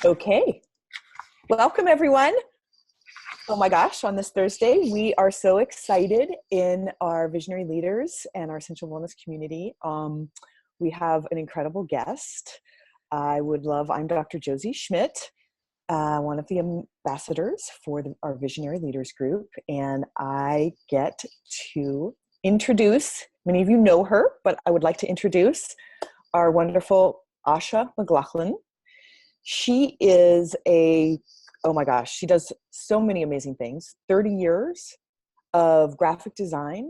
Okay, welcome everyone. Oh my gosh, on this Thursday, we are so excited in our visionary leaders and our essential wellness community. We have an incredible guest. I'm Dr. Josie Schmidt, one of the ambassadors for our visionary leaders group, and I get to introduce, many of you know her, but I would like to introduce our wonderful Asha McLaughlin. She is oh my gosh, she does so many amazing things. 30 years of graphic design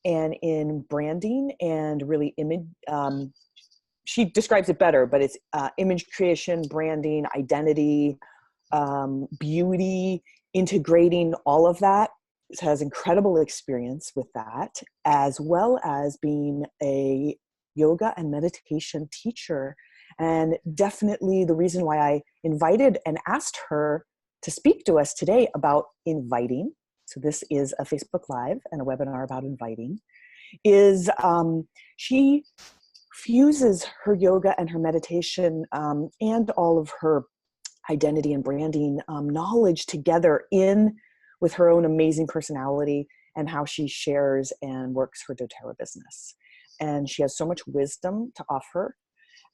and in branding and really image. She describes it better, but it's image creation, branding, identity, beauty, integrating all of that. She has incredible experience with that, as well as being a yoga and meditation teacher. And definitely the reason why I invited and asked her to speak to us today about inviting, so this is a Facebook Live and a webinar about inviting, is she fuses her yoga and her meditation and all of her identity and branding knowledge together with her own amazing personality and how she shares and works her doTERRA business. And she has so much wisdom to offer.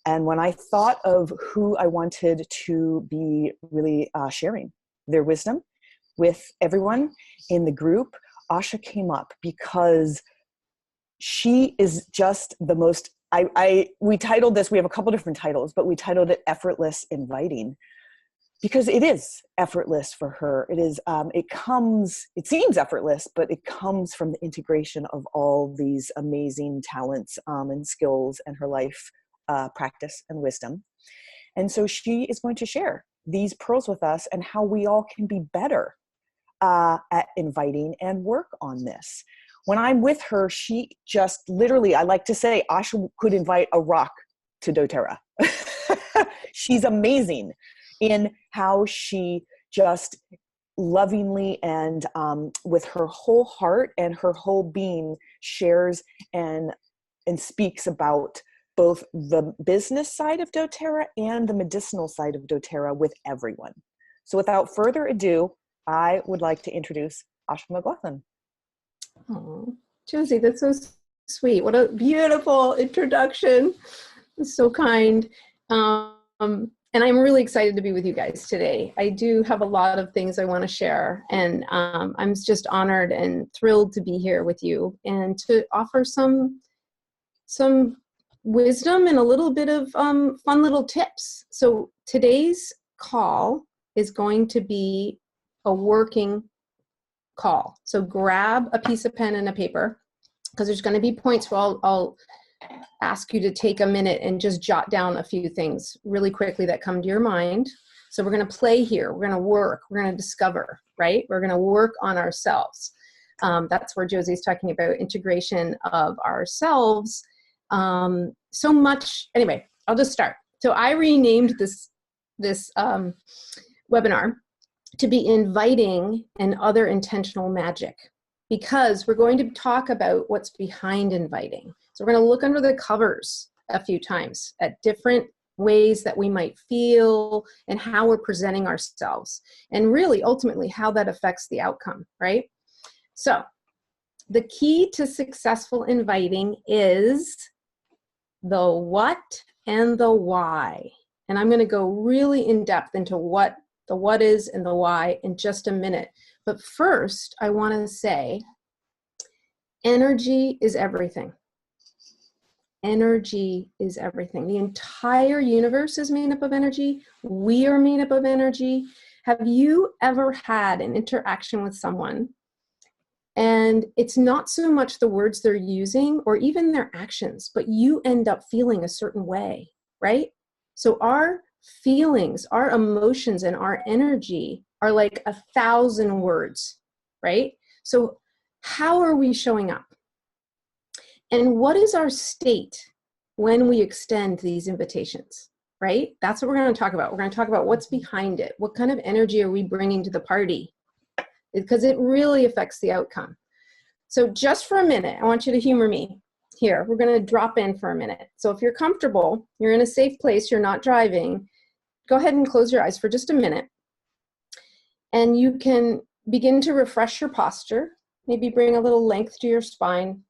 And when I thought of who I wanted to be really sharing their wisdom with everyone in the group, Asha came up because she is just the most, we titled this, we have a couple different titles, but we titled it Effortless Inviting, because it is effortless for her. It is, it seems effortless, but it comes from the integration of all these amazing talents and skills and her life practice and wisdom. And so she is going to share these pearls with us and how we all can be better at inviting and work on this. When I'm with her, she just literally, I like to say, Asha could invite a rock to doTERRA. She's amazing in how she just lovingly and with her whole heart and her whole being shares and speaks about both the business side of doTERRA and the medicinal side of doTERRA with everyone. So without further ado, I would like to introduce Asha McLaughlin. Oh, Josie, that's so sweet. What a beautiful introduction. It's so kind. And I'm really excited to be with you guys today. I do have a lot of things I want to share, and I'm just honored and thrilled to be here with you and to offer some wisdom and a little bit of fun little tips. So today's call is going to be a working call. So grab a piece of pen and a paper, because there's going to be points where I'll ask you to take a minute and just jot down a few things really quickly that come to your mind. So we're going to play here. We're going to work. We're going to discover, right? We're going to work on ourselves. That's where Josie's talking about integration of ourselves. So much. Anyway, I'll just start. So I renamed this webinar to be Inviting and Other Intentional Magic, because we're going to talk about what's behind inviting. So we're going to look under the covers a few times at different ways that we might feel and how we're presenting ourselves, and really ultimately how that affects the outcome, right? So the key to successful inviting is the what and the why. And I'm going to go really in depth into what the what is and the why in just a minute. But first, I want to say energy is everything. Energy is everything. The entire universe is made up of energy. We are made up of energy. Have you ever had an interaction with someone and it's not so much the words they're using or even their actions, but you end up feeling a certain way, right? So our feelings, our emotions, and our energy are like 1,000 words, right? So how are we showing up? And what is our state when we extend these invitations, right? That's what we're going to talk about. We're going to talk about what's behind it. What kind of energy are we bringing to the party? Because it really affects the outcome. So just for a minute, I want you to humor me here. We're going to drop in for a minute. So if you're comfortable, you're in a safe place, you're not driving, go ahead and close your eyes for just a minute. And you can begin to refresh your posture. Maybe bring a little length to your spine.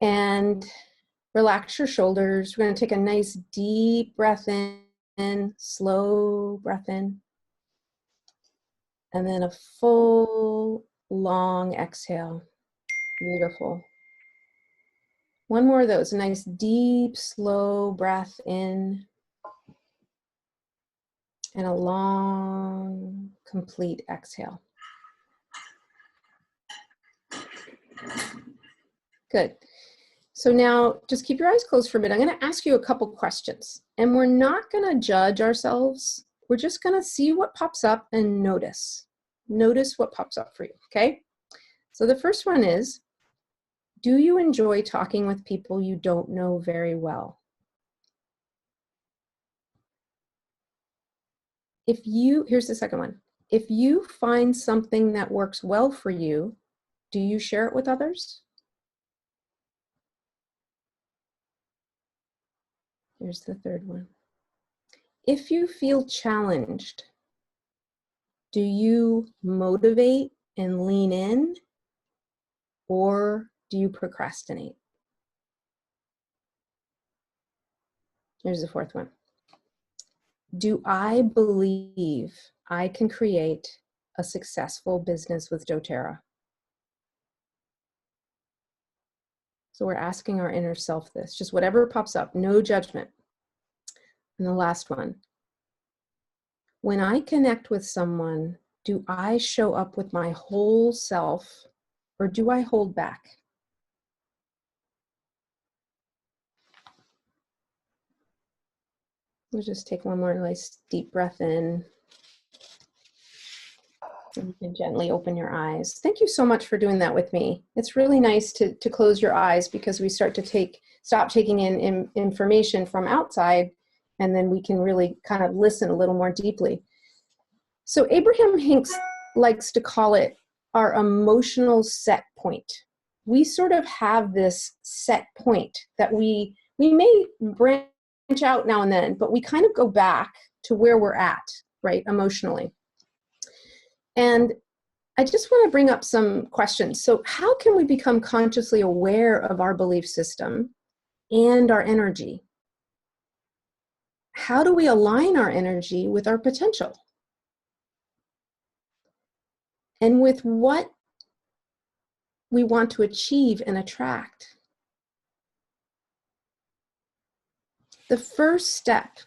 And relax your shoulders. We're going to take a nice deep breath in, slow breath in. And then a full, long exhale. Beautiful. One more of those. A nice deep, slow breath in. And a long, complete exhale. Good. So now just keep your eyes closed for a minute. I'm going to ask you a couple questions. And we're not going to judge ourselves. We're just going to see what pops up and notice. Notice what pops up for you, okay? So the first one is, do you enjoy talking with people you don't know very well? Here's the second one. If you find something that works well for you, do you share it with others? Here's the third one. If you feel challenged, do you motivate and lean in, or do you procrastinate? Here's the fourth one. Do I believe I can create a successful business with doTERRA? So we're asking our inner self this, just whatever pops up, no judgment. And the last one. When I connect with someone, do I show up with my whole self, or do I hold back? We'll just take one more nice deep breath in. And you can gently open your eyes. Thank you so much for doing that with me. It's really nice to close your eyes, because we start to stop taking in information from outside, and then we can really kind of listen a little more deeply. So Abraham Hicks likes to call it our emotional set point. We sort of have this set point that we may branch out now and then, but we kind of go back to where we're at, right, emotionally. And I just want to bring up some questions. So how can we become consciously aware of our belief system and our energy? How do we align our energy with our potential? And with what we want to achieve and attract? The first step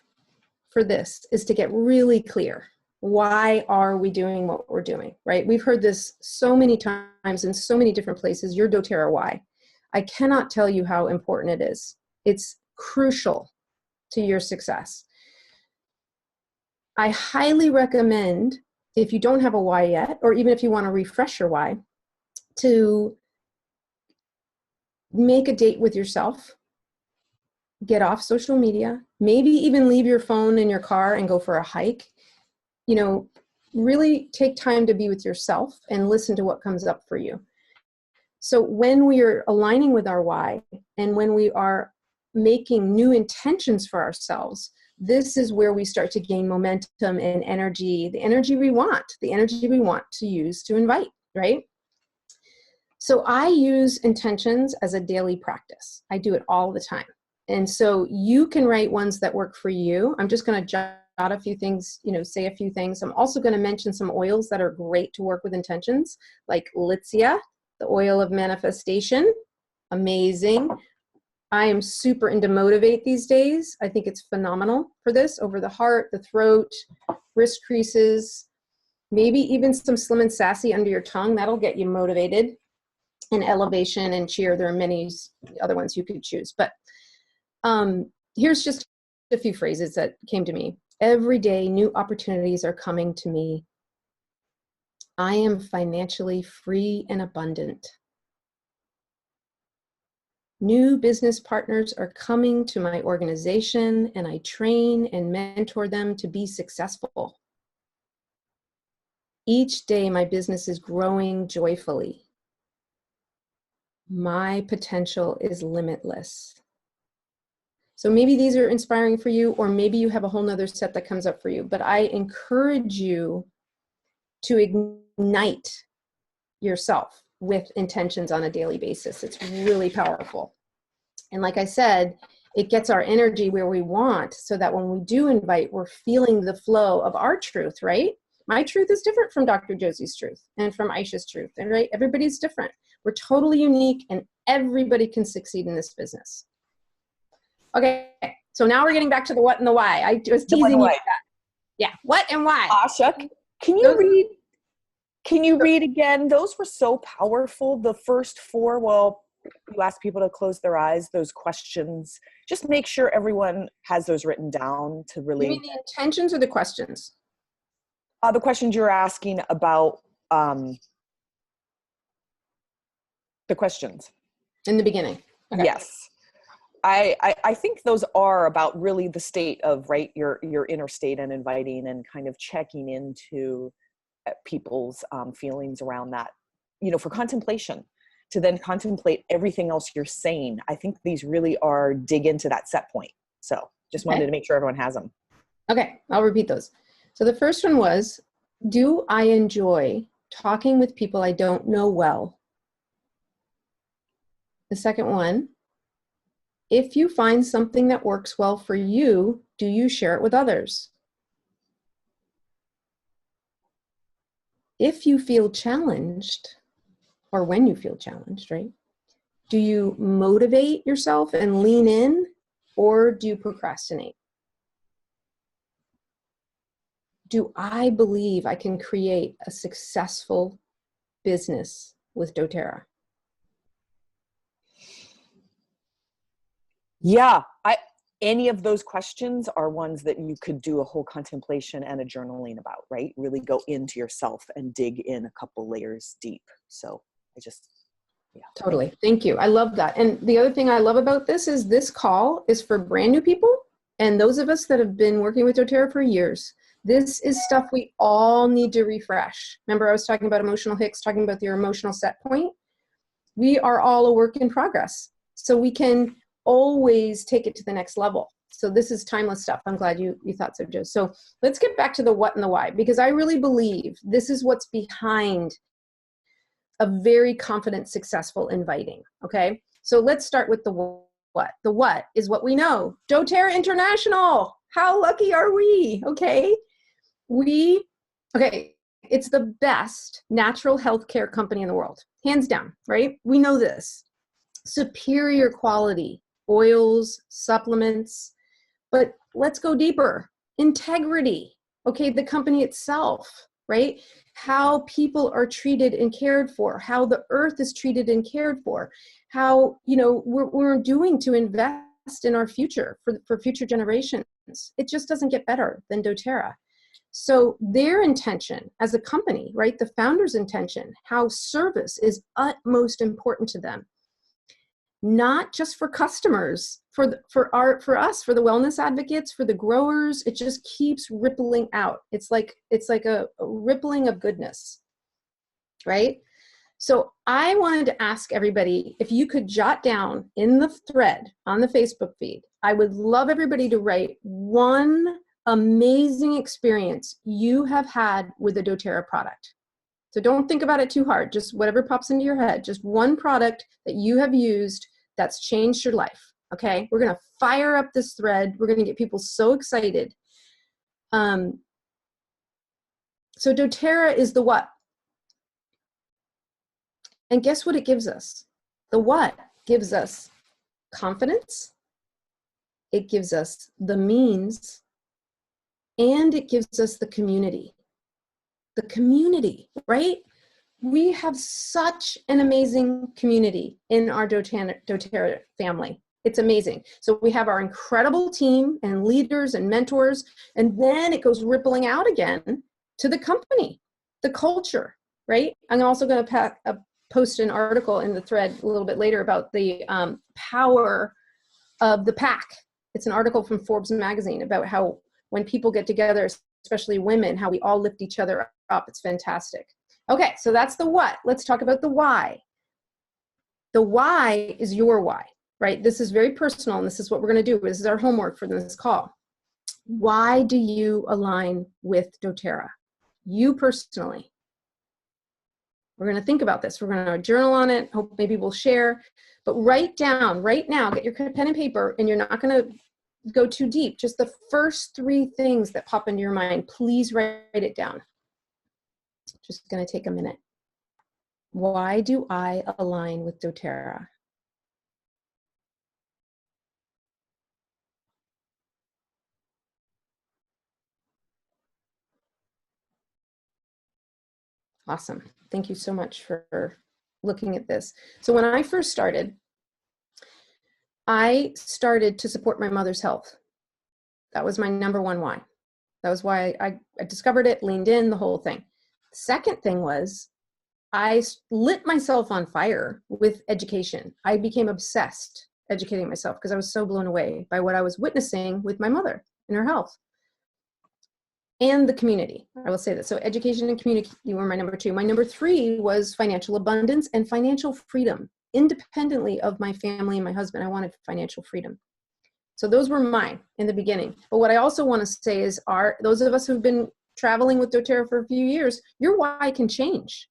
for this is to get really clear. Why are we doing what we're doing, right? We've heard this so many times in so many different places. Your doTERRA why. I cannot tell you how important it is. It's crucial to your success. I highly recommend, if you don't have a why yet, or even if you want to refresh your why, to make a date with yourself, get off social media, maybe even leave your phone in your car and go for a hike. You know, really take time to be with yourself and listen to what comes up for you. So when we are aligning with our why, and when we are making new intentions for ourselves, this is where we start to gain momentum and energy, the energy we want to use to invite, right? So I use intentions as a daily practice. I do it all the time. And so you can write ones that work for you. I'm just going to jot a few things, say a few things. I'm also going to mention some oils that are great to work with intentions, like Litsia, the oil of manifestation. Amazing. I am super into Motivate these days. I think it's phenomenal for this, over the heart, the throat, wrist creases, maybe even some Slim and Sassy under your tongue. That'll get you motivated. And Elevation and Cheer. There are many other ones you could choose. But here's just a few phrases that came to me. Every day, new opportunities are coming to me. I am financially free and abundant. New business partners are coming to my organization, and I train and mentor them to be successful. Each day, my business is growing joyfully. My potential is limitless. So maybe these are inspiring for you, or maybe you have a whole nother set that comes up for you. But I encourage you to ignite yourself with intentions on a daily basis. It's really powerful. And like I said, it gets our energy where we want, so that when we do invite, we're feeling the flow of our truth, right? My truth is different from Dr. Josie's truth and from Aisha's truth, and right? Everybody's different. We're totally unique, and everybody can succeed in this business. Okay, so now we're getting back to the what and the why. I was teasing you with that. Yeah, what and why. Asha, can you read again? Those were so powerful. The first four, well, you ask people to close their eyes, those questions. Just make sure everyone has those written down to really. You mean the intentions or the questions? The questions you're asking about, the questions. In the beginning. Okay. Yes. I think those are about really the state of, right, your inner state, and inviting and kind of checking into people's feelings around that, for contemplation, to then contemplate everything else you're saying. I think these really are dig into that set point. So just wanted to make sure everyone has them. Okay, I'll repeat those. So the first one was, do I enjoy talking with people I don't know well? The second one, if you find something that works well for you, do you share it with others? If you feel challenged, or when you feel challenged, right? Do you motivate yourself and lean in, or do you procrastinate? Do I believe I can create a successful business with doTERRA? Yeah, any of those questions are ones that you could do a whole contemplation and a journaling about, right? Really go into yourself and dig in a couple layers deep. So yeah. Totally. Thank you. I love that. And the other thing I love about this is this call is for brand new people and those of us that have been working with doTERRA for years. This is stuff we all need to refresh. Remember, I was talking about emotional hicks, talking about your emotional set point. We are all a work in progress. So we can always take it to the next level. So this is timeless stuff. I'm glad you thought so, Joe. So let's get back to the what and the why, because I really believe this is what's behind a very confident, successful inviting. Okay. So let's start with the what. The what is what we know. doTERRA International. How lucky are we? Okay. It's the best natural healthcare company in the world. Hands down, right? We know this. Superior quality, oils, supplements, but let's go deeper. Integrity, okay, the company itself, right? How people are treated and cared for, how the earth is treated and cared for, how, we're doing to invest in our future for future generations. It just doesn't get better than doTERRA. So their intention as a company, right, the founder's intention, how service is utmost important to them. Not just for customers, for us, for the wellness advocates, for the growers. It just keeps rippling out. It's like a rippling of goodness, right? So I wanted to ask everybody if you could jot down in the thread on the Facebook feed. I would love everybody to write one amazing experience you have had with a doTERRA product. So don't think about it too hard. Just whatever pops into your head. Just one product that you have used that's changed your life. Okay, we're going to fire up this thread. We're going to get people so excited. So doTERRA is the what? And guess what it gives us? The what gives us confidence. It gives us the means. And it gives us the community. The community, right? We have such an amazing community in our doTERRA family. It's amazing. So we have our incredible team and leaders and mentors, and then it goes rippling out again to the company, the culture, right? I'm also going to post an article in the thread a little bit later about the power of the pack. It's an article from Forbes magazine about how when people get together, especially women, how we all lift each other up. It's fantastic. Okay, so that's the what. Let's talk about the why. The why is your why. right? This is very personal, and this is what we're going to do. This is our homework for this call. Why do you align with doTERRA? You personally. We're going to think about this. We're going to journal on it. Hope maybe we'll share. But write down right now, get your pen and paper, and you're not going to go too deep. Just the first 3 things that pop into your mind. Please write it down. Just going to take a minute. Why do I align with doTERRA? Awesome. Thank you so much for looking at this. So when I first started, I started to support my mother's health. That was my number one why. That was why I discovered it, leaned in, the whole thing. Second thing was I lit myself on fire with education. I became obsessed educating myself because I was so blown away by what I was witnessing with my mother and her health. And the community, I will say that. So education and community were my number 2. My number 3 was financial abundance and financial freedom. Independently of my family and my husband, I wanted financial freedom. So those were mine in the beginning. But what I also want to say is, those of us who've been traveling with doTERRA for a few years, your why can change.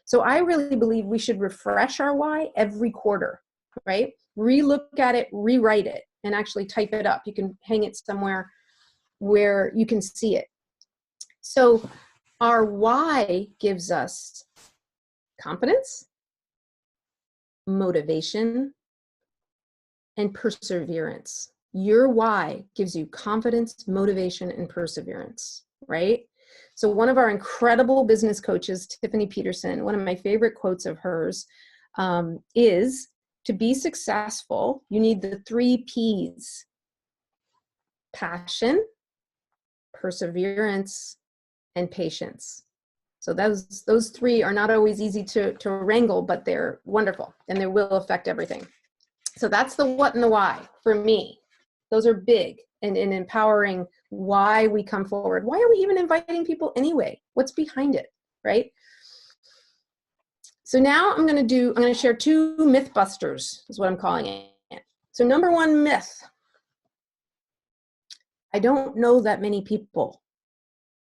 So I really believe we should refresh our why every quarter, right? Relook at it, rewrite it, and actually type it up. You can hang it somewhere where you can see it. So our why gives us confidence, motivation, and perseverance. Your why gives you confidence, motivation, and perseverance, right? So one of our incredible business coaches, Tiffany Peterson, one of my favorite quotes of hers is, to be successful, you need the 3 P's: passion, perseverance, and patience. So those 3 are not always easy to wrangle, but they're wonderful, and they will affect everything. So that's the what and the why for me. Those are big and empowering why we come forward. Why are we even inviting people anyway? What's behind it, right? So now I'm going to share 2 myth busters, is what I'm calling it. So number 1 myth: I don't know that many people.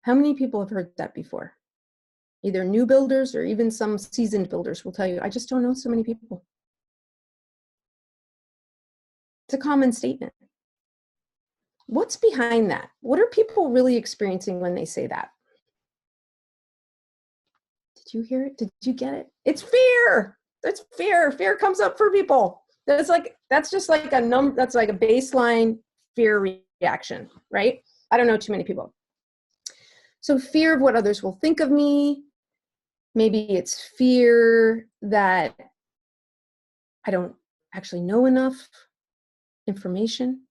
How many people have heard that before? Either new builders or even some seasoned builders will tell you, I just don't know so many people. It's a common statement. What's behind that? What are people really experiencing when they say that? Did you hear it? Did you get it? It's fear. That's fear. Fear comes up for people. That's just like that's like a baseline fear reaction, right? I don't know too many people. So fear of what others will think of me. Maybe it's fear that I don't actually know enough information.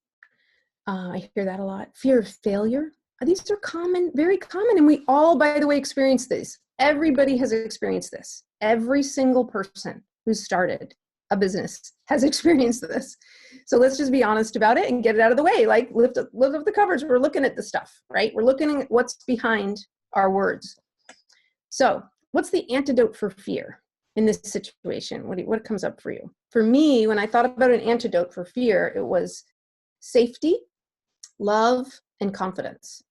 I hear that a lot. Fear of failure. These are common, very common. And we all, by the way, experience this. Everybody has experienced this. Every single person who's started a business has experienced this. So let's just be honest about it and get it out of the way. Like lift up the covers. We're looking at the stuff, right? We're looking at what's behind our words. So what's the antidote for fear in this situation? What comes up for you? For me, when I thought about an antidote for fear, it was safety, love, and confidence.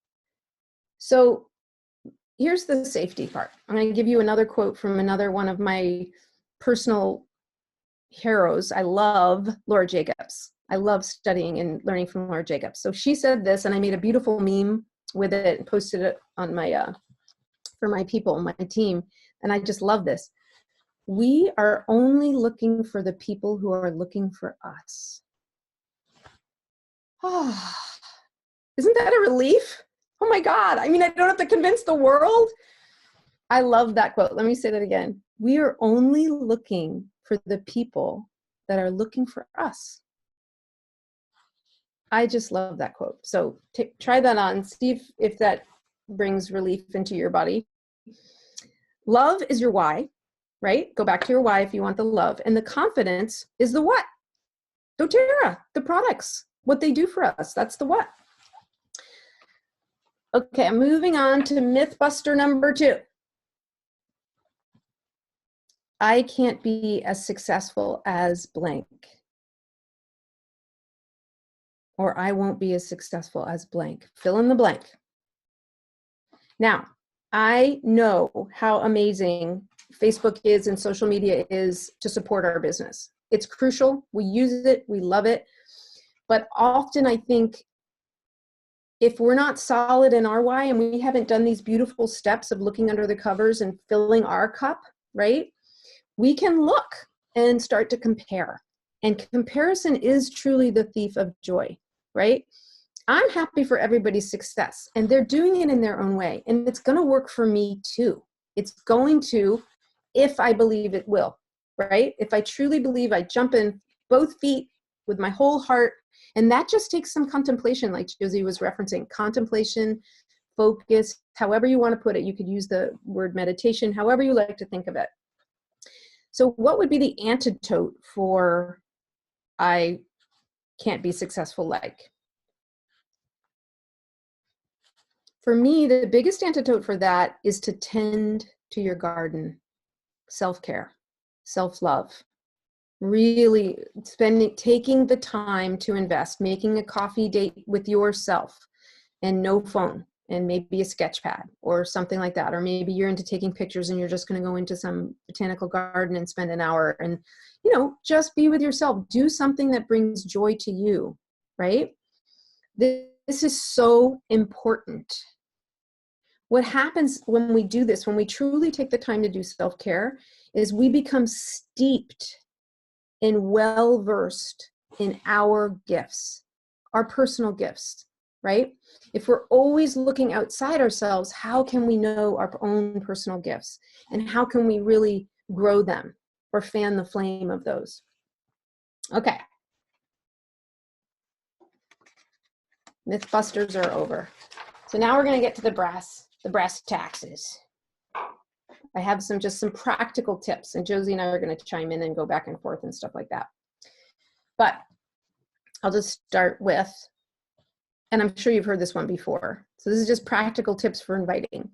So here's the safety part. I'm going to give you another quote from another one of my personal heroes. I love Laura Jacobs. I love studying and learning from Laura Jacobs. So she said this, and I made a beautiful meme with it and posted it on my for my people, my team. And I just love this. We are only looking for the people who are looking for us. Oh, isn't that a relief? Oh my God. I mean, I don't have to convince the world. I love that quote. Let me say that again. We are only looking for the people that are looking for us. I just love that quote. So try that on. See if that brings relief into your body. Love is your why, right? Go back to your why if you want the love. And the confidence is the what. doTERRA, the products, what they do for us. That's the what. Okay, I'm moving on to Mythbuster number 2. I can't be as successful as blank. or I won't be as successful as blank. Fill in the blank. Now, I know how amazing Facebook is and social media is to support our business. It's crucial. We use it. We love it. But often I think if we're not solid in our why and we haven't done these beautiful steps of looking under the covers and filling our cup, right, we can look and start to compare. And comparison is truly the thief of joy, right? I'm happy for everybody's success, and they're doing it in their own way. And it's going to work for me too. It's going to, if I believe it will, right? If I truly believe, I jump in both feet with my whole heart. And that just takes some contemplation, like Josie was referencing. Contemplation, focus, however you want to put it. You could use the word meditation, however you like to think of it. So what would be the antidote for I can't be successful like? For me, the biggest antidote for that is to tend to your garden. Self-care, self-love. Really taking the time to invest, making a coffee date with yourself and no phone and maybe a sketch pad or something like that. Or maybe you're into taking pictures and you're just going to go into some botanical garden and spend an hour and, you know, just be with yourself. Do something that brings joy to you, right? This is so important. What happens when we do this, when we truly take the time to do self-care, is we become steeped and well-versed in our gifts, our personal gifts, right? If we're always looking outside ourselves, how can we know our own personal gifts? And how can we really grow them or fan the flame of those? Okay. Mythbusters are over. So now we're going to get to the brass taxes. I have just some practical tips, and Josie and I are going to chime in and go back and forth and stuff like that. But I'll just start with, and I'm sure you've heard this one before. So this is just practical tips for inviting.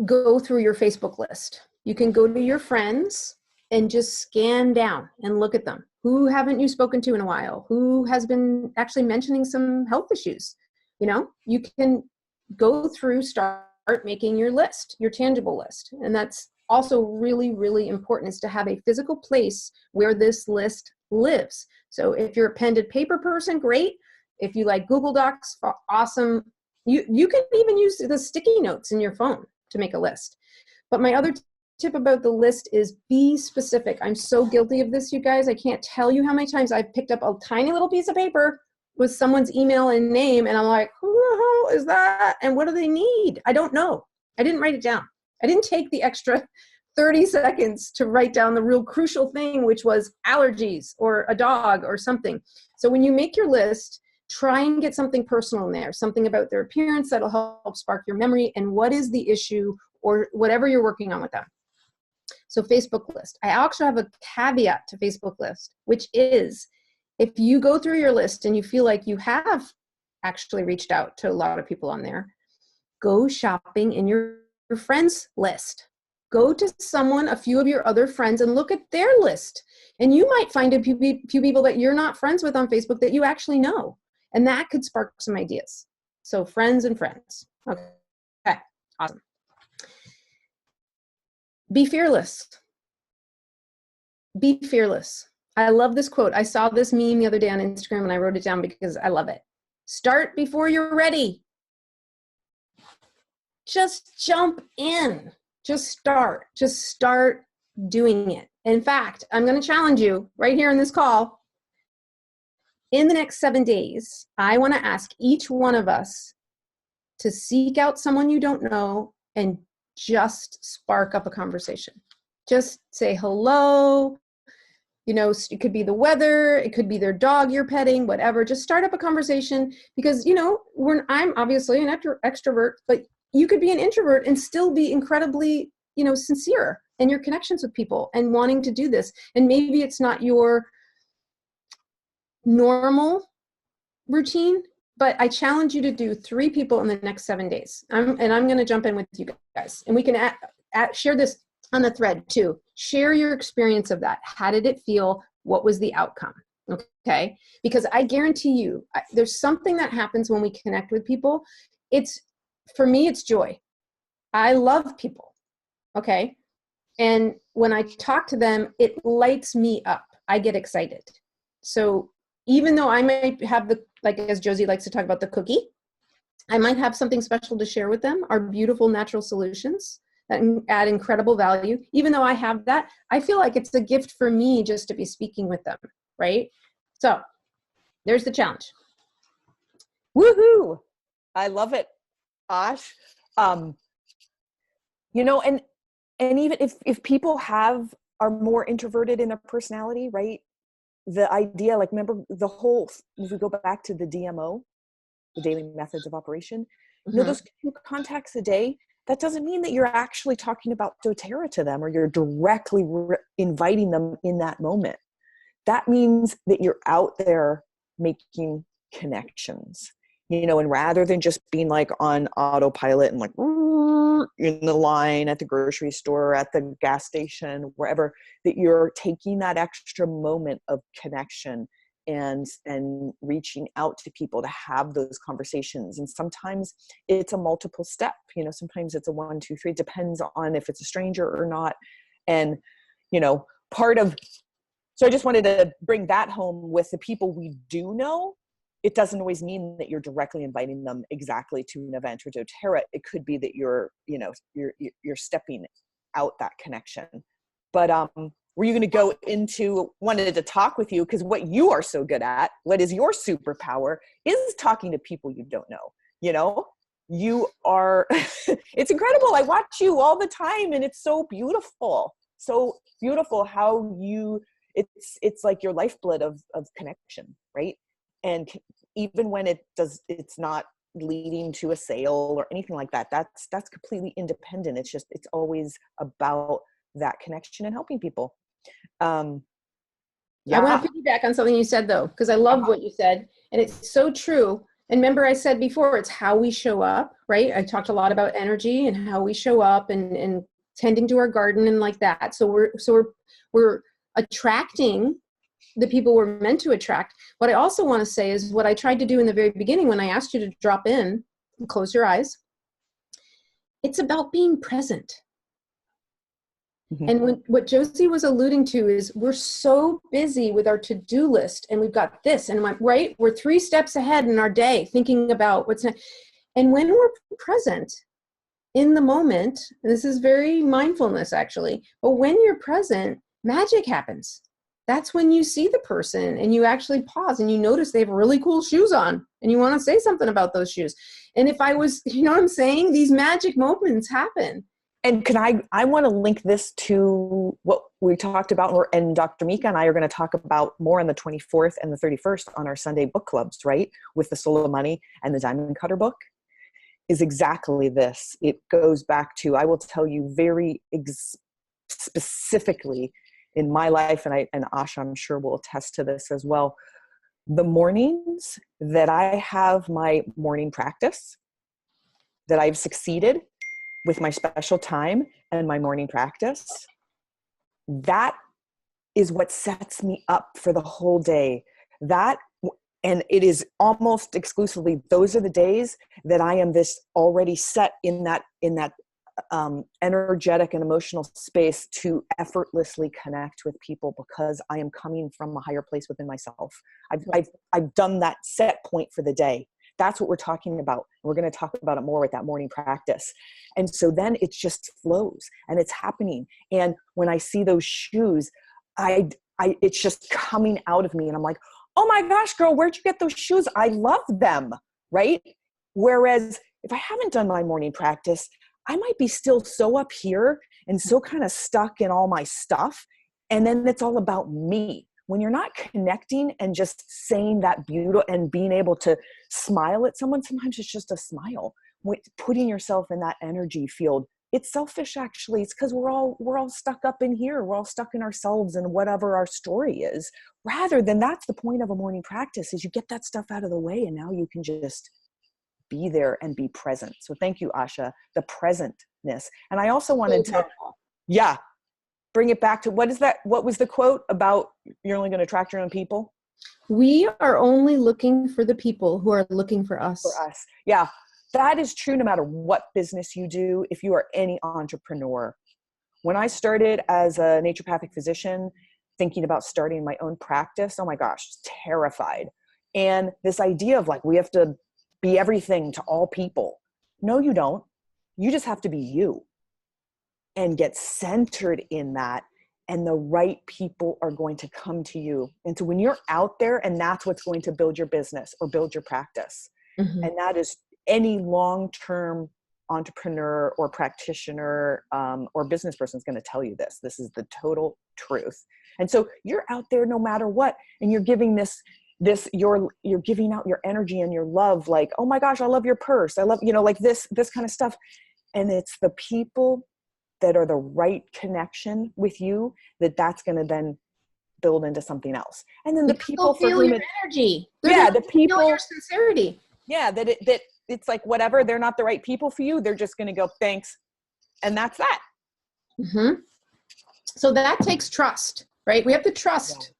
Go through your Facebook list. You can go to your friends and just scan down and look at them. Who haven't you spoken to in a while? Who has been actually mentioning some health issues? You know, you can go through, start making your list, your tangible list. And that's also really, really important, is to have a physical place where this list lives. So if you're a pen and paper person, great. If you like Google Docs, awesome. You can even use the sticky notes in your phone to make a list. But my other tip about the list is be specific. I'm so guilty of this, you guys. I can't tell you how many times I've picked up a tiny little piece of paper with someone's email and name, and I'm like, who the hell is that? And what do they need? I don't know. I didn't write it down. I didn't take the extra 30 seconds to write down the real crucial thing, which was allergies or a dog or something. So when you make your list, try and get something personal in there, something about their appearance that'll help spark your memory, and what is the issue or whatever you're working on with them. So Facebook list. I actually have a caveat to Facebook list, which is, if you go through your list and you feel like you have actually reached out to a lot of people on there, go shopping in your friends list. Go to a few of your other friends, and look at their list. And you might find a few people that you're not friends with on Facebook that you actually know. And that could spark some ideas. So friends and friends. Okay, awesome. Be fearless. Be fearless. I love this quote. I saw this meme the other day on Instagram and I wrote it down because I love it. Start before you're ready. Just jump in. Just start. Just start doing it. In fact, I'm going to challenge you right here in this call. In the next 7 days, I want to ask each one of us to seek out someone you don't know and just spark up a conversation. Just say hello. You know, it could be the weather, it could be their dog you're petting, whatever. Just start up a conversation, because, you know, I'm obviously an extrovert, but you could be an introvert and still be incredibly, you know, sincere in your connections with people and wanting to do this. And maybe it's not your normal routine, but I challenge you to do 3 people in the next 7 days. I'm going to jump in with you guys, and we can share this on the thread too. Share your experience of that. How did it feel? What was the outcome? Okay. Because I guarantee you, there's something that happens when we connect with people. For me, it's joy. I love people. Okay. And when I talk to them, it lights me up. I get excited. So even though I might have like as Josie likes to talk about, the cookie, I might have something special to share with them, our beautiful natural solutions that add incredible value. Even though I have that, I feel like it's a gift for me just to be speaking with them, right? So there's the challenge. Woohoo! I love it, Ash. You know, and even if people are more introverted in their personality, right? The idea, like, remember if we go back to the DMO, the daily methods of operation, you know, those 2 contacts a day, that doesn't mean that you're actually talking about doTERRA to them, or you're directly inviting them in that moment. That means that you're out there making connections, you know, and rather than just being like on autopilot and like in the line at the grocery store, at the gas station, wherever, that you're taking that extra moment of connection and reaching out to people to have those conversations. And sometimes it's a multiple step, you know, sometimes it's a 1, 2, 3, depends on if it's a stranger or not. And, you know, so I just wanted to bring that home with the people we do know. It doesn't always mean that you're directly inviting them exactly to an event or doTERRA. It could be that you're stepping out that connection. But were you going to go into, wanted to talk with you, because what you are so good at, what is your superpower, is talking to people you don't know. You know, you are, it's incredible. I watch you all the time, and it's so beautiful. So beautiful how it's like your lifeblood of connection, right? And even when it's not leading to a sale or anything like that, that's completely independent. It's always about that connection and helping people. I want to piggyback on something you said, though, because I love what you said, and it's so true. And remember, I said before, it's how we show up, right? I talked a lot about energy and how we show up and tending to our garden and like that. So we're attracting the people we're meant to attract. What I also want to say is what I tried to do in the very beginning when I asked you to drop in and close your eyes. It's about being present. Mm-hmm. And what Josie was alluding to is we're so busy with our to-do list, and we've got this, and right, we're 3 steps ahead in our day thinking about what's next. And when we're present in the moment, this is very mindfulness actually, but when you're present, magic happens. That's when you see the person and you actually pause and you notice they have really cool shoes on and you want to say something about those shoes. And if I was, you know what I'm saying? These magic moments happen. And I want to link this to what we talked about, and Dr. Mika and I are going to talk about more on the 24th and the 31st on our Sunday book clubs, right? With the Soul of Money and the Diamond Cutter book, is exactly this. It goes back to, I will tell you very specifically in my life, and Asha, I'm sure, will attest to this as well. The mornings that I have my morning practice, that I've succeeded with my special time and my morning practice, that is what sets me up for the whole day. And it is almost exclusively, those are the days that I am this already set in that energetic and emotional space to effortlessly connect with people, because I am coming from a higher place within myself. I've done that set point for the day. That's what we're talking about. We're going to talk about it more with that morning practice. And so then it just flows and it's happening. And when I see those shoes, it's just coming out of me. And I'm like, oh my gosh, girl, where'd you get those shoes? I love them, right? Whereas if I haven't done my morning practice, I might be still so up here and so kind of stuck in all my stuff. And then it's all about me. When you're not connecting and just saying that beautiful and being able to smile at someone, sometimes it's just a smile. Putting yourself in that energy field, it's selfish actually. It's because we're all stuck up in here. We're all stuck in ourselves and whatever our story is. Rather than, that's the point of a morning practice, is you get that stuff out of the way and now you can just be there and be present. So thank you, Asha, the presentness. And I also wanted to, bring it back to, what was the quote about you're only going to attract your own people? We are only looking for the people who are looking for us. For us. Yeah. That is true no matter what business you do. If you are any entrepreneur, when I started as a naturopathic physician, thinking about starting my own practice, oh my gosh, terrified. And this idea of like, we have to be everything to all people. No, you don't. You just have to be you and get centered in that. And the right people are going to come to you. And so when you're out there, and that's what's going to build your business or build your practice. Mm-hmm. And that is any long-term entrepreneur or practitioner or business person is going to tell you this. This is the total truth. And so you're out there no matter what, and you're giving you're giving out your energy and your love, like, oh my gosh, I love your purse. I love, like this kind of stuff. And it's the people that are the right connection with you that's going to then build into something else. And then the people for feel whom your energy. The people, feel your sincerity. Yeah, that it's like, whatever, they're not the right people for you. They're just going to go, thanks. And that's that. Mm-hmm. So that takes trust, right? We have to trust. Yeah.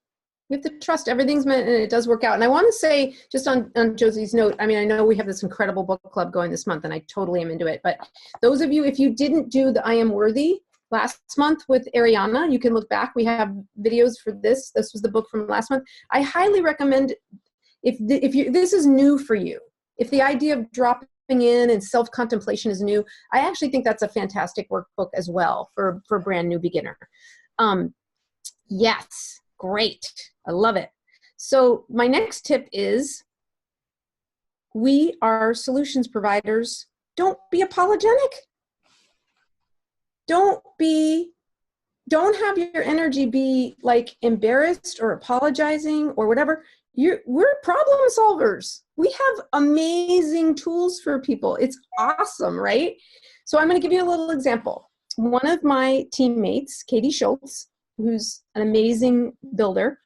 We have to trust everything's meant, and it does work out. And I want to say, just on Josie's note, I mean, I know we have this incredible book club going this month, and I totally am into it. But those of you, if you didn't do the I Am Worthy last month with Ariana, you can look back. We have videos for this. This was the book from last month. I highly recommend, if this is new for you, if the idea of dropping in and self-contemplation is new, I actually think that's a fantastic workbook as well for a brand new beginner. Yes. Great. I love it. So my next tip is, we are solutions providers. Don't be apologetic. Don't have your energy be like embarrassed or apologizing or whatever. We're problem solvers. We have amazing tools for people. It's awesome, right? So I'm going to give you a little example. One of my teammates, Katie Schultz, who's an amazing builder.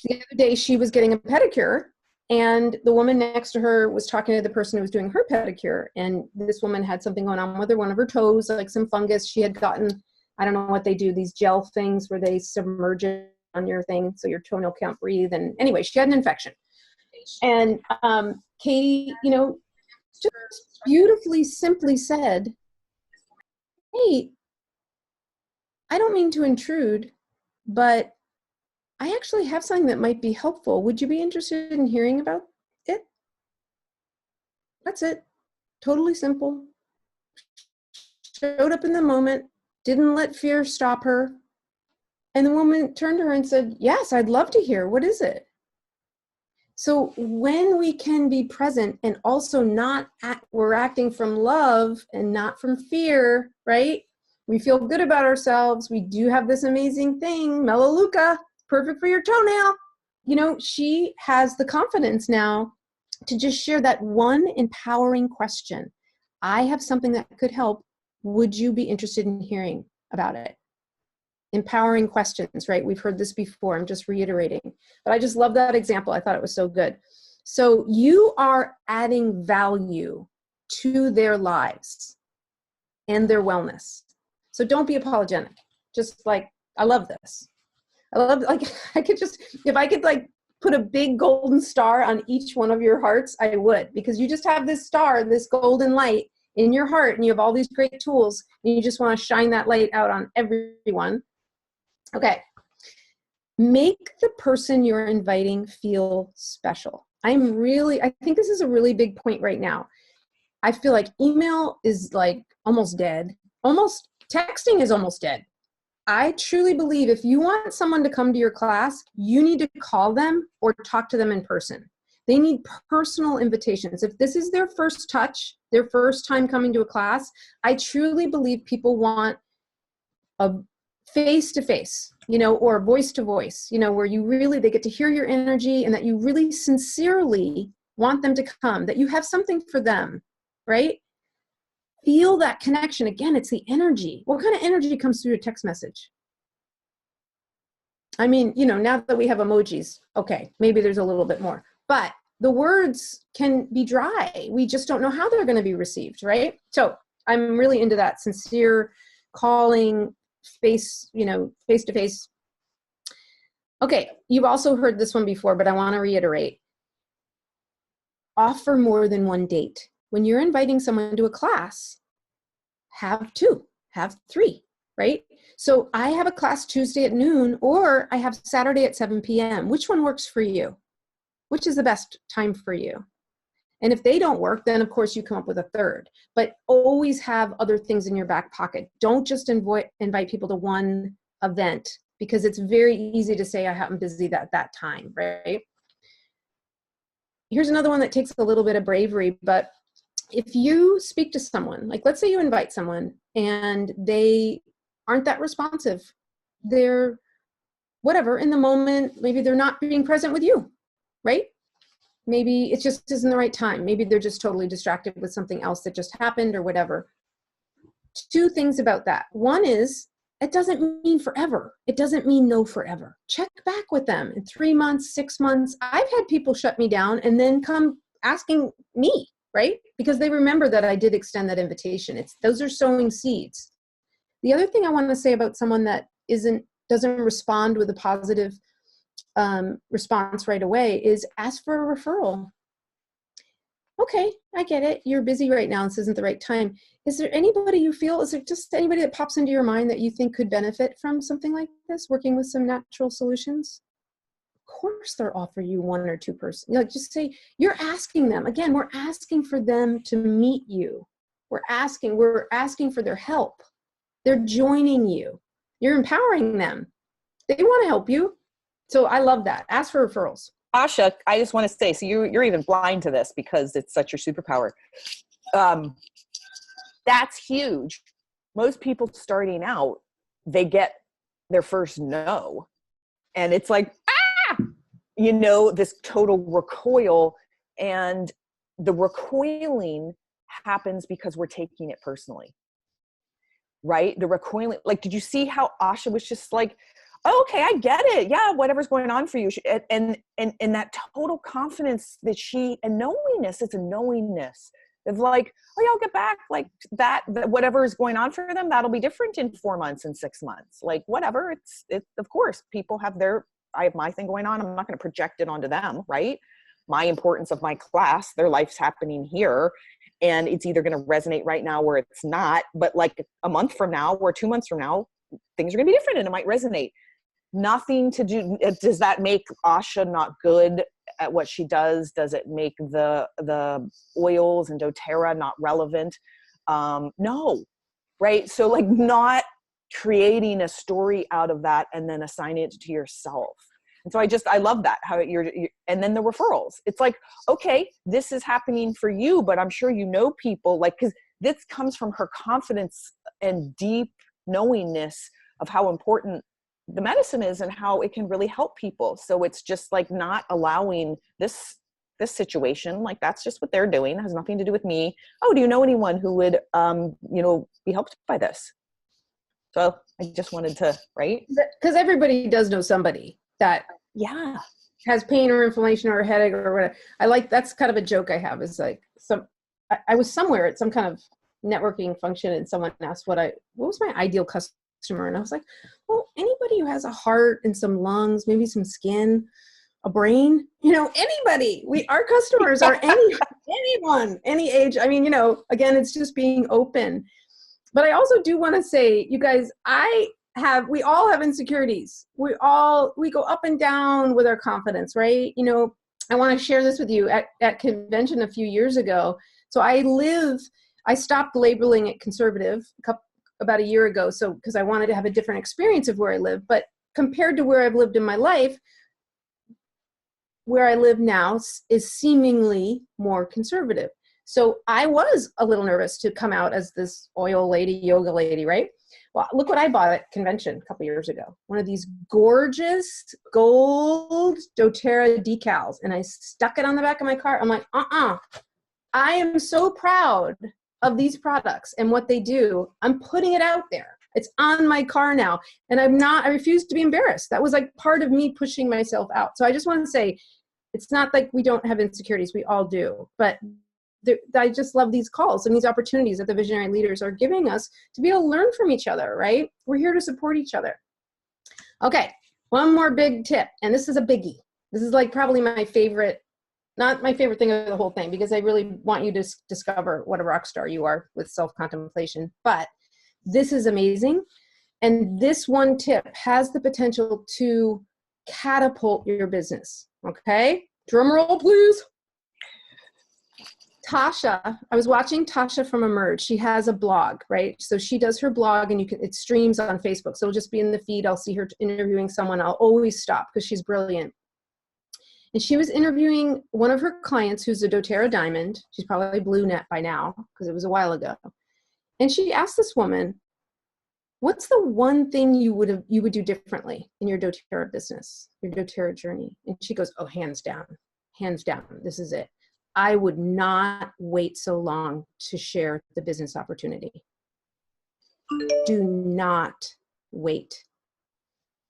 The other day she was getting a pedicure, and the woman next to her was talking to the person who was doing her pedicure, and this woman had something going on with her, one of her toes, like some fungus. She had gotten, I don't know what they do, these gel things where they submerge it on your thing so your toenail can't breathe. And anyway, she had an infection. And Katie, just beautifully, simply said, hey, I don't mean to intrude, but I actually have something that might be helpful. Would you be interested in hearing about it? That's it. Totally simple. Showed up in the moment, didn't let fear stop her. And the woman turned to her and said, yes, I'd love to hear. What is it? So when we can be present and also we're acting from love and not from fear, right? We feel good about ourselves. We do have this amazing thing, Melaleuca, perfect for your toenail. She has the confidence now to just share that one empowering question. I have something that could help. Would you be interested in hearing about it? Empowering questions, right? We've heard this before. I'm just reiterating. But I just love that example. I thought it was so good. So you are adding value to their lives and their wellness. So don't be apologetic. Just like, I love this. I love, like, if I could like put a big golden star on each one of your hearts, I would, because you just have this star, this golden light in your heart, and you have all these great tools, and you just want to shine that light out on everyone. Okay. Make the person you're inviting feel special. I think this is a really big point right now. I feel like email is like almost dead. Texting is almost dead. I truly believe if you want someone to come to your class, you need to call them or talk to them in person. They need personal invitations. If this is their first touch, their first time coming to a class, I truly believe people want a face-to-face, or voice-to-voice, where they get to hear your energy, and that you really sincerely want them to come, that you have something for them, right? Feel that connection. Again, it's the energy. What kind of energy comes through a text message? I mean, now that we have emojis, okay, maybe there's a little bit more, but the words can be dry. We just don't know how they're going to be received, right? So I'm really into that sincere calling, face-to-face. Okay, you've also heard this one before, but I want to reiterate. Offer more than one date. When you're inviting someone to a class, have 2, have 3, right? So I have a class Tuesday at noon, or I have Saturday at 7 p.m. Which one works for you? Which is the best time for you? And if they don't work, then of course you come up with a third. But always have other things in your back pocket. Don't just invite people to one event, because it's very easy to say, I'm busy that time, right? Here's another one that takes a little bit of bravery, but if you speak to someone, like let's say you invite someone and they aren't that responsive, they're whatever in the moment, maybe they're not being present with you, right? Maybe it just isn't the right time. Maybe they're just totally distracted with something else that just happened or whatever. 2 things about that. One is, it doesn't mean forever. It doesn't mean no forever. Check back with them in 3 months, 6 months. I've had people shut me down and then come asking me, right? Because they remember that I did extend that invitation. Those are sowing seeds. The other thing I want to say about someone that doesn't respond with a positive response right away is ask for a referral. Okay, I get it. You're busy right now. This isn't the right time. Is there anybody you feel, is there just anybody that pops into your mind that you think could benefit from something like this, working with some natural solutions? Of course they'll offer you 1 or 2 person. Just say, you're asking them. Again, we're asking for them to meet you. We're asking for their help. They're joining you. You're empowering them. They want to help you. So I love that. Ask for referrals. Asha, I just want to say, so you're even blind to this because it's such your superpower. That's huge. Most people starting out, they get their first no. And it's like, this total recoil. And the recoiling happens because we're taking it personally, right? The recoiling, like, did you see how Asha was just like, oh, okay, I get it. Yeah, whatever's going on for you. And that total confidence that and knowingness, it's a knowingness of like, oh yeah, I'll get back, like that whatever is going on for them, that'll be different in 4 months and 6 months. Like whatever, it's of course, people have I have my thing going on. I'm not going to project it onto them, right? My importance of my class, their life's happening here. And it's either going to resonate right now or it's not. But like a month from now or 2 months from now, things are going to be different and it might resonate. Nothing to do. Does that make Asha not good at what she does? Does it make the oils and doTERRA not relevant? No, right? So like not creating a story out of that and then assigning it to yourself. And so I love that, how and then the referrals. It's like, okay, this is happening for you, but I'm sure you know people, like, because this comes from her confidence and deep knowingness of how important the medicine is and how it can really help people. So it's just like not allowing this situation, like that's just what they're doing. It has nothing to do with me. Oh, do you know anyone who would, be helped by this? So I just wanted to, right? Because everybody does know somebody that has pain or inflammation or a headache or whatever. That's kind of a joke I have, is like I was somewhere at some kind of networking function and someone asked what was my ideal customer, and I was like, well, anybody who has a heart and some lungs, maybe some skin, a brain, anybody. Our customers are anyone, any age. I mean, again, it's just being open. But I also do want to say, you guys, we all have insecurities. We go up and down with our confidence, right? I want to share this with you. At convention a few years ago, so I stopped labeling it conservative about a year ago, so because I wanted to have a different experience of where I live. But compared to where I've lived in my life, where I live now is seemingly more conservative. So I was a little nervous to come out as this oil lady, yoga lady, right? Well, look what I bought at convention a couple years ago. One of these gorgeous gold doTERRA decals. And I stuck it on the back of my car. I'm like, I am so proud of these products and what they do. I'm putting it out there. It's on my car now. And I refuse to be embarrassed. That was like part of me pushing myself out. So I just want to say, it's not like we don't have insecurities. We all do. But I just love these calls and these opportunities that the visionary leaders are giving us to be able to learn from each other, right? We're here to support each other. Okay, One more big tip, and this is a biggie. This is like probably my favorite, not my favorite thing of the whole thing, because I really want you to discover what a rock star you are with self-contemplation. But this is amazing. And this one tip has the potential to catapult your business. Okay? Drum roll, please. Tasha, I was watching Tasha from Emerge. She has a blog, right? So she does her blog, and it streams on Facebook. So it'll just be in the feed. I'll see her interviewing someone. I'll always stop because she's brilliant. And she was interviewing one of her clients who's a doTERRA diamond. She's probably blue net by now because it was a while ago. And she asked this woman, what's the one thing you would do differently in your doTERRA business, your doTERRA journey? And she goes, oh, hands down, this is it. I would not wait so long to share the business opportunity. Do not wait.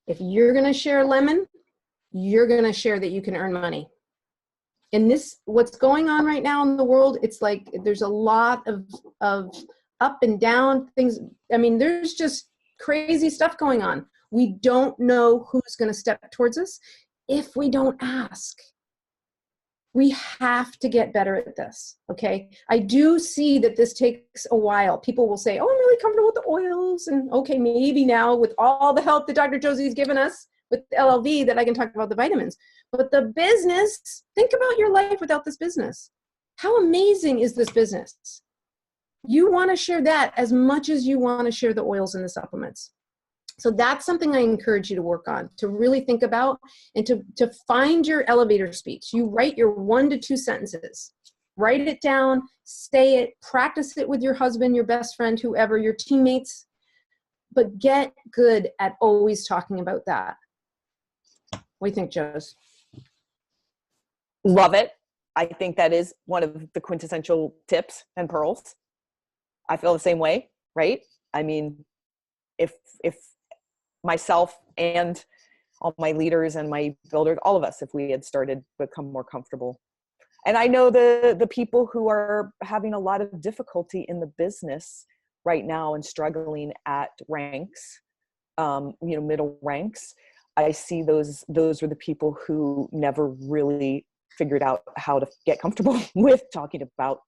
If you're going to share lemon, you're going to share that you can earn money. And what's going on right now in the world, it's like there's a lot of up and down things. I mean, there's just crazy stuff going on. We don't know who's going to step towards us if we don't ask. We have to get better at this, okay? I do see that this takes a while. People will say, oh, I'm really comfortable with the oils. And okay, maybe now with all the help that Dr. Josie's given us with LLV that I can talk about the vitamins. But the business, think about your life without this business. How amazing is this business? You want to share that as much as you want to share the oils and the supplements. So that's something I encourage you to work on, to really think about, and to find your elevator speech. You write your 1 to 2 sentences. Write it down, say it, practice it with your husband, your best friend, whoever, your teammates. But get good at always talking about that. What do you think, Joes? Love it. I think that is one of the quintessential tips and pearls. I feel the same way, right? I mean, if myself and all my leaders and my builders, all of us, if we had started become more comfortable. And I know the people who are having a lot of difficulty in the business right now and struggling at ranks, middle ranks. I see those were the people who never really figured out how to get comfortable with talking about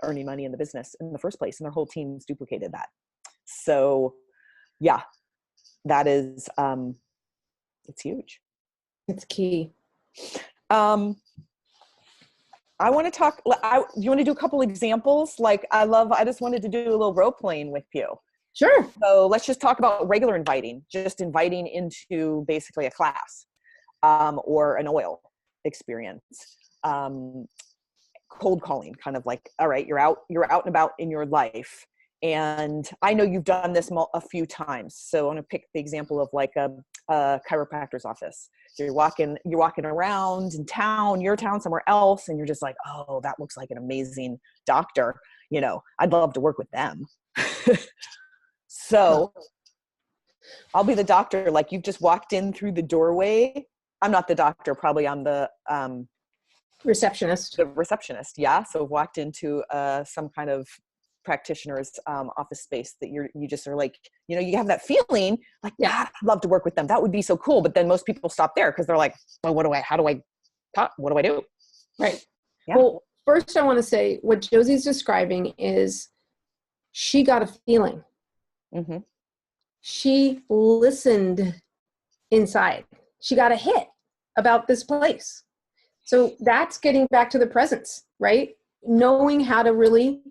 earning money in the business in the first place. And their whole teams duplicated that. So yeah, that is, it's huge. It's key. I want to talk, you want to do a couple examples? Like I just wanted to do a little role playing with you. Sure. So let's just talk about regular inviting, just inviting into basically a class, or an oil experience. Cold calling, kind of like, all right, you're out and about in your life. And I know you've done this a few times. So I want to pick the example of like a chiropractor's office. So you're walking around in town, your town, somewhere else. And you're just like, oh, that looks like an amazing doctor. I'd love to work with them. So I'll be the doctor. Like you've just walked in through the doorway. I'm not the doctor. Probably I'm the, receptionist. The receptionist. Yeah. So walked into some kind of practitioner's office space that you just are like, you have that feeling like, yeah, I'd love to work with them. That would be so cool. But then most people stop there because they're like, well, what do I do? Right. Yeah. Well, first I want to say what Josie's describing is she got a feeling. Mm-hmm. She listened inside. She got a hit about this place. So that's getting back to the presence, right? Knowing how to really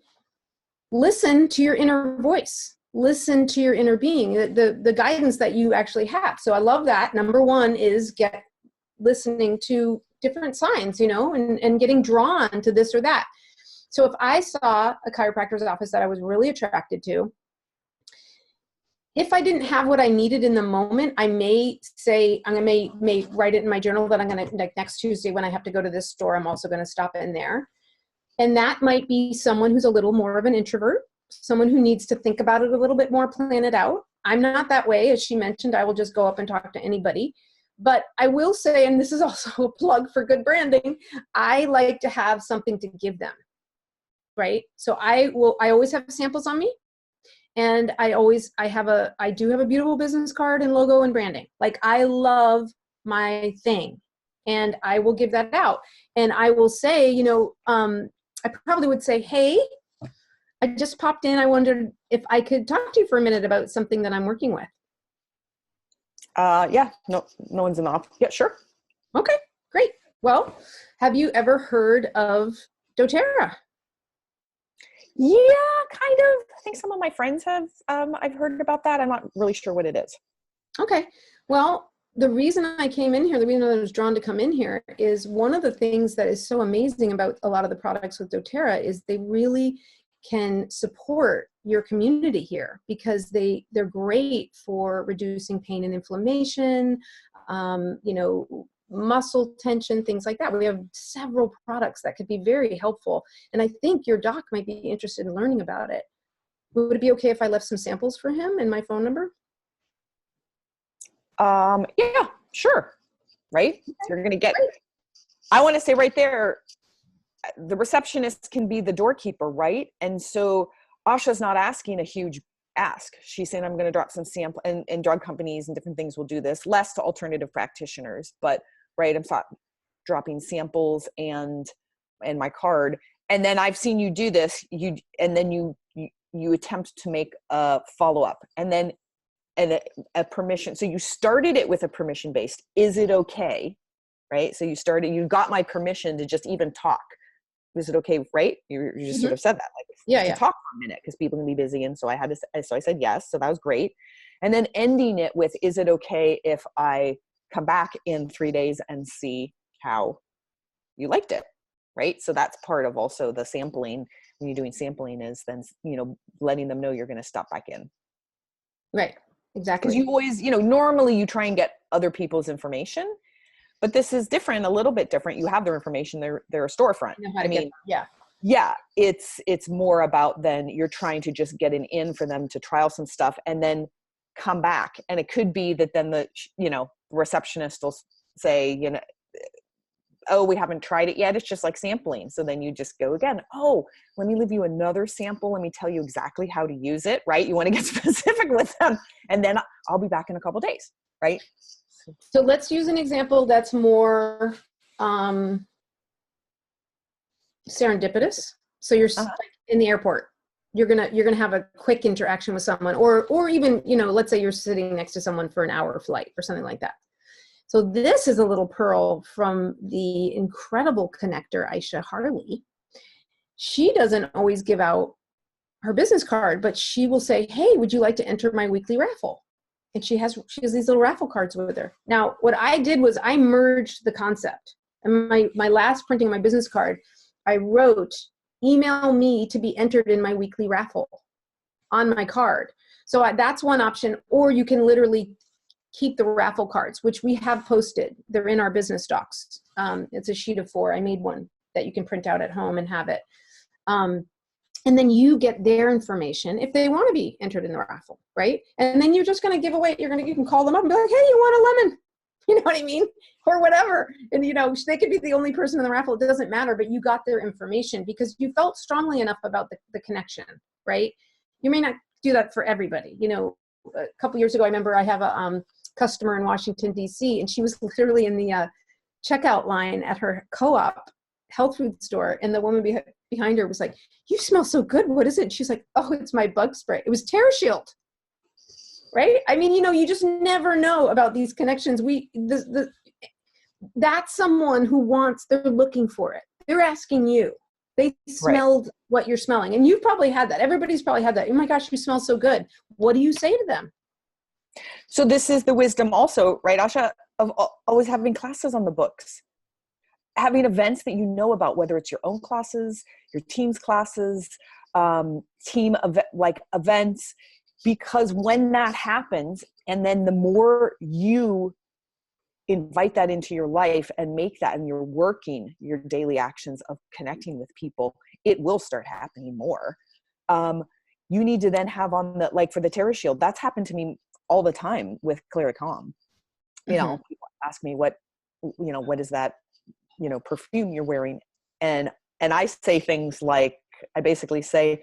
listen to your inner voice, listen to your inner being, the guidance that you actually have. So I love that. Number one is listening to different signs, and getting drawn to this or that. So if I saw a chiropractor's office that I was really attracted to, if I didn't have what I needed in the moment, I may say, may write it in my journal that I'm going to, like next Tuesday when I have to go to this store, I'm also going to stop in there. And that might be someone who's a little more of an introvert, someone who needs to think about it a little bit more, plan it out. I'm not that way. As she mentioned, I will just go up and talk to anybody. But I will say, and this is also a plug for good branding, I like to have something to give them, right? So I always have samples on me. And I do have a beautiful business card and logo and branding. Like, I love my thing, and I will give that out. And I will say, I probably would say, hey, I just popped in. I wondered if I could talk to you for a minute about something that I'm working with. Yeah, no one's an off. Yeah, sure. Okay, great. Well, have you ever heard of doTERRA? Yeah, kind of. I think some of my friends have. I've heard about that. I'm not really sure what it is. Okay. Well, the reason I came in here, the reason I was drawn to come in here, is one of the things that is so amazing about a lot of the products with doTERRA is they really can support your community here, because they're great for reducing pain and inflammation, muscle tension, things like that. We have several products that could be very helpful. And I think your doc might be interested in learning about it. Would it be okay if I left some samples for him and my phone number? Yeah, sure. Right. You're going to get, I want to say right there, the receptionist can be the doorkeeper, right? And so Asha's not asking a huge ask. She's saying, I'm going to drop some sample, and drug companies and different things will do this, less to alternative practitioners, but right. I'm dropping samples and my card. And then I've seen you do this, and then you attempt to make a follow-up, and then a permission. So you started it with a permission based, is it okay? Right. So you got my permission to just even talk. Is it okay? Right. You just sort of said that, like, to talk for a minute, because people can be busy. And so I said yes. So that was great. And then ending it with, is it okay if I come back in 3 days and see how you liked it? Right. So that's part of also the sampling. When you're doing sampling, is then, letting them know you're going to stop back in. Right. Exactly. Because you always, normally you try and get other people's information, but this is different, a little bit different. You have their information. They're a storefront. Yeah. It's more about then you're trying to just get an in for them to trial some stuff and then come back. And it could be that then the receptionist will say, oh, we haven't tried it yet. It's just like sampling. So then you just go again. Oh, let me leave you another sample. Let me tell you exactly how to use it. Right. You want to get specific with them, and then I'll be back in a couple of days. Right. So let's use an example that's more serendipitous. So you're in the airport. You're gonna have a quick interaction with someone, or even, let's say you're sitting next to someone for an hour flight or something like that. So this is a little pearl from the incredible connector, Asha Harley. She doesn't always give out her business card, but she will say, hey, would you like to enter my weekly raffle? And she has these little raffle cards with her. Now, what I did was I merged the concept. And my last printing of my business card, I wrote, email me to be entered in my weekly raffle on my card. So that's one option. Or you can literally keep the raffle cards, which we have posted. They're in our business docs. It's a sheet of 4. I made one that you can print out at home and have it. And then you get their information if they want to be entered in the raffle, right? And then you're just going to give away, you can call them up and be like, hey, you want a lemon? You know what I mean? Or whatever. And, they could be the only person in the raffle. It doesn't matter, but you got their information because you felt strongly enough about the connection, right? You may not do that for everybody. A couple years ago, I remember I have a customer in Washington, D.C., and she was literally in the checkout line at her co-op health food store. And the woman behind her was like, you smell so good. What is it? She's like, oh, it's my bug spray. It was TerraShield. Right? I mean, you just never know about these connections. That's someone who they're looking for it. They're asking you. They smelled what you're smelling. And you've probably had that. Everybody's probably had that. Oh my gosh, you smell so good. What do you say to them? So this is the wisdom also, right, Asha, of always having classes on the books. Having events that you know about, whether it's your own classes, your team's classes, events, because when that happens, and then the more you invite that into your life and make that, and you're working your daily actions of connecting with people, it will start happening more. You need to then have on for the TerraShield, that's happened to me all the time with Claricom. People ask me what is that, perfume you're wearing. And I say things like, I basically say,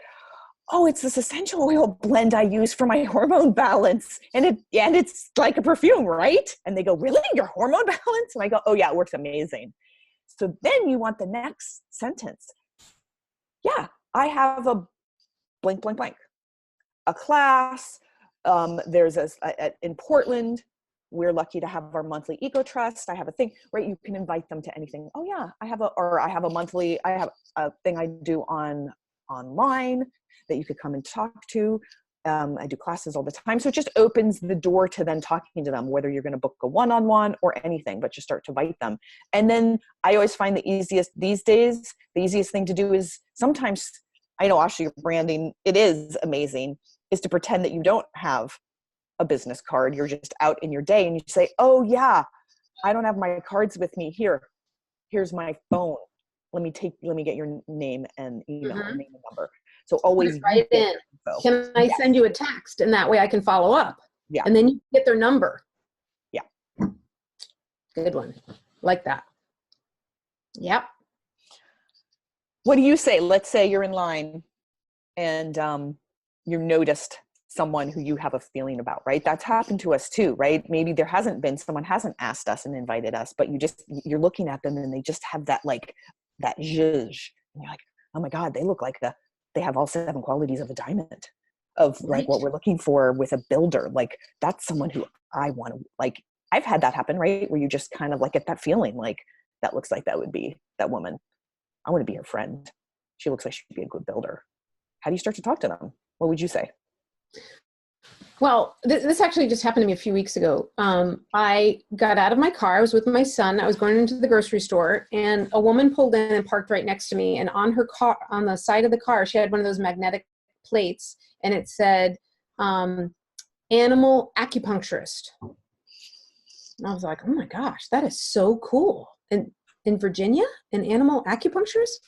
oh, it's this essential oil blend I use for my hormone balance. And it's like a perfume, right? And they go, really? Your hormone balance? And I go, oh yeah, it works amazing. So then you want the next sentence. Yeah, I have a blank, blank, blank, a class. There's in Portland, we're lucky to have our monthly eco trust. I have a thing, right? You can invite them to anything. Oh yeah, I have a thing I do online that you could come and talk to. I do classes all the time. So it just opens the door to then talking to them, whether you're going to book a one-on-one or anything, but just start to invite them. And then I always find these days, the easiest thing to do is sometimes, I know, Asha, your branding, it is amazing, is to pretend that you don't have a business card. You're just out in your day and you say, oh yeah, I don't have my cards with me. Here's my phone. Let me get your name and email and name and number. So always write in. Can I send you a text? And that way I can follow up. Yeah. And then you get their number. Yeah. Good one. Like that. Yep. What do you say? Let's say you're in line and you noticed someone who you have a feeling about, right? That's happened to us too, right? Maybe someone hasn't asked us and invited us, but you're looking at them and they just have that zhuzh. And you're like, oh my God, they look like they have all 7 qualities of a diamond, of like what we're looking for with a builder. Like that's someone who I want to, like, I've had that happen, right? Where you just kind of like get that feeling like that looks like that would be that woman. I want to be her friend. She looks like she'd be a good builder. How do you start to talk to them? What would you say? Well, this actually just happened to me a few weeks ago. I got out of my car. I was with my son. I was going into the grocery store, and a woman pulled in and parked right next to me. And on her car, on the side of the car, she had one of those magnetic plates, and it said, "Animal acupuncturist." And I was like, "Oh my gosh, that is so cool!" And in Virginia, an animal acupuncturist.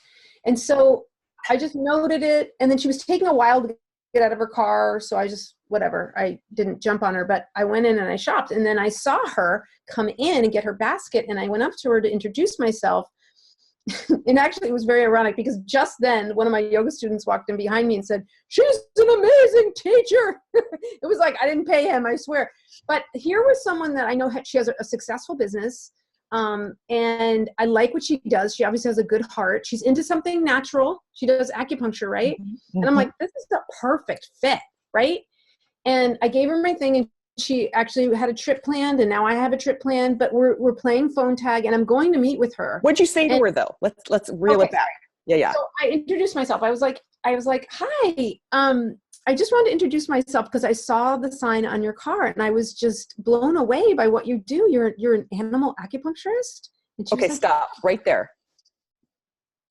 And so I just noted it, and then she was taking a while to get out of her car, so I didn't jump on her, but I went in and I shopped, and then I saw her come in and get her basket, and I went up to her to introduce myself. And actually it was very ironic because just then one of my yoga students walked in behind me and said, "She's an amazing teacher." It was like, I didn't pay him, I swear. But here was someone that I know she has a successful business. And I like what she does. She obviously has a good heart. She's into something natural. She does acupuncture, right? Mm-hmm. And I'm like, this is the perfect fit, right? And I gave her my thing, and she actually had a trip planned, and now I have a trip planned, but we're playing phone tag, and I'm going to meet with her. What'd you say to her though? Let's reel it back. Yeah. So I introduced myself. I was like, "Hi, I just wanted to introduce myself because I saw the sign on your car and I was just blown away by what you do. You're an animal acupuncturist?" Okay, stop right there.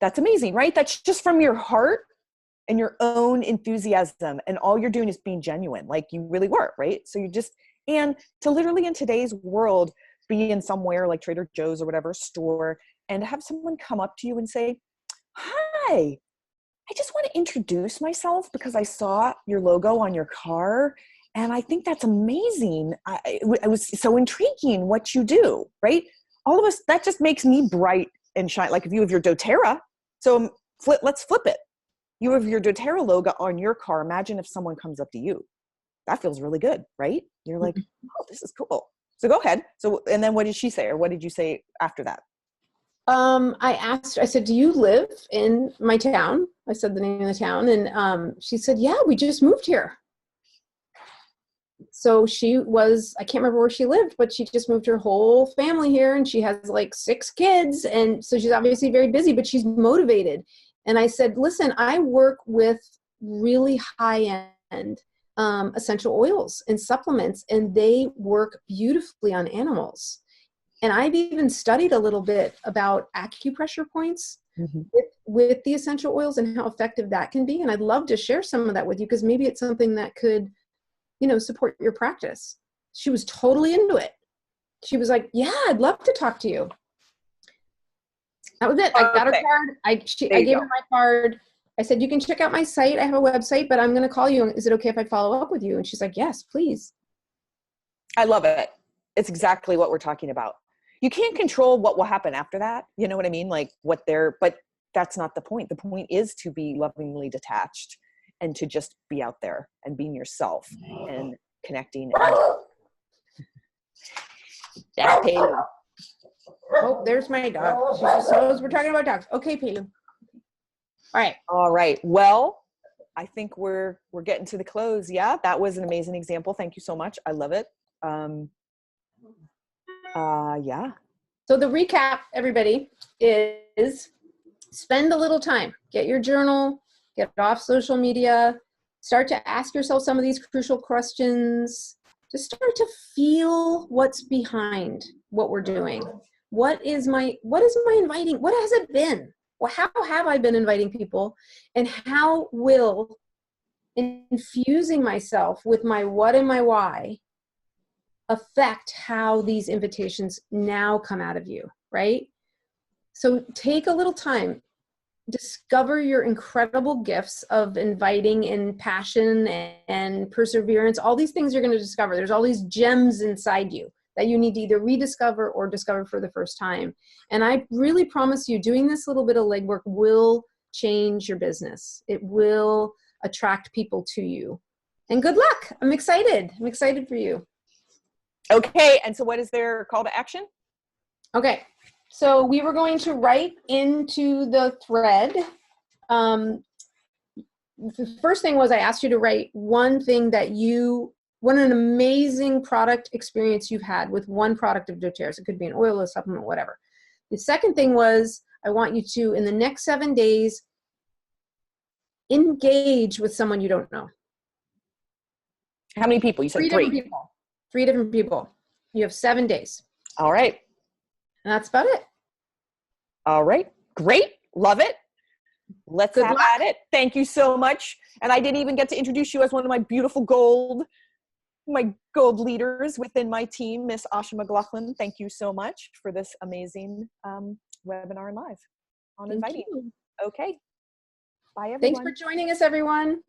That's amazing, right? That's just from your heart and your own enthusiasm, and all you're doing is being genuine, like you really were, right? So and to literally in today's world be in somewhere like Trader Joe's or whatever store and have someone come up to you and say, "Hi, I just want to introduce myself because I saw your logo on your car and I think that's amazing. It was so intriguing what you do," right? All of us, that just makes me bright and shine. Like if you have your doTERRA, so let's flip it. You have your doTERRA logo on your car. Imagine if someone comes up to you. That feels really good, right? You're like, oh, this is cool. So go ahead. So, and then what did she say, or what did you say after that? I said, "Do you live in my town?" I said the name of the town, and she said, "Yeah, we just moved here." So I can't remember where she lived, but she just moved her whole family here, and she has like 6 kids, and so she's obviously very busy, but she's motivated. And I said, "Listen, I work with really high-end essential oils and supplements, and they work beautifully on animals. And I've even studied a little bit about acupressure points with the essential oils and how effective that can be. And I'd love to share some of that with you because maybe it's something that could, support your practice." She was totally into it. She was like, "Yeah, I'd love to talk to you." That was it. I got her card. I gave her my card. I said, "You can check out my site. I have a website, but I'm going to call you. Is it okay if I follow up with you?" And she's like, "Yes, please." I love it. It's exactly what we're talking about. You can't control what will happen after that. You know what I mean? Like but that's not the point. The point is to be lovingly detached and to just be out there and being yourself and connecting. That's Paley. Oh, there's my dog. She just knows we're talking about dogs. Okay, Paley. All right. All right. Well, I think we're getting to the close. Yeah, that was an amazing example. Thank you so much. I love it. Yeah. So the recap, everybody, is spend a little time. Get your journal, get off social media, start to ask yourself some of these crucial questions. Just start to feel what's behind what we're doing. What is my inviting? What has it been? Well, how have I been inviting people? And how will infusing myself with my what and my why affect how these invitations now come out of you, right? So take a little time, discover your incredible gifts of inviting and passion and perseverance. All these things you're going to discover. There's all these gems inside you that you need to either rediscover or discover for the first time. And I really promise you, doing this little bit of legwork will change your business. It will attract people to you. And good luck. I'm excited. I'm excited for you. Okay. And so what is their call to action? Okay. So we were going to write into the thread. The first thing was I asked you to write one thing that what an amazing product experience you've had with one product of doTERRA's. It could be an oil, a supplement, whatever. The second thing was I want you to, in the next 7 days, engage with someone you don't know. How many people? You said 3. 3 different people. 3 different people. You have 7 days. All right. And that's about it. All right. Great. Love it. Let's have at it. Thank you so much. And I didn't even get to introduce you as one of my beautiful gold leaders within my team, Miss Asha McLaughlin. Thank you so much for this amazing webinar and live on inviting. You. Okay. Bye, everyone. Thanks for joining us, everyone.